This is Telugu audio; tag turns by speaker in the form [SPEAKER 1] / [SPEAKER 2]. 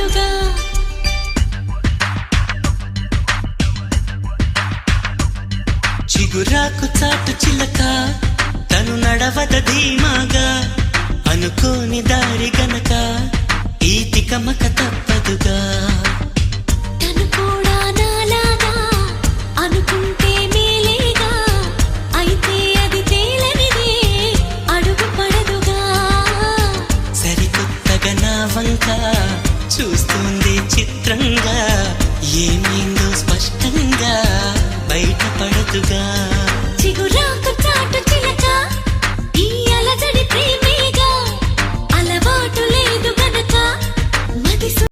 [SPEAKER 1] తోడుగా చిగురాకు చాటు చిలక తను నడవద ధీమాగా అనుకోని దారి గనక ఈ తికమక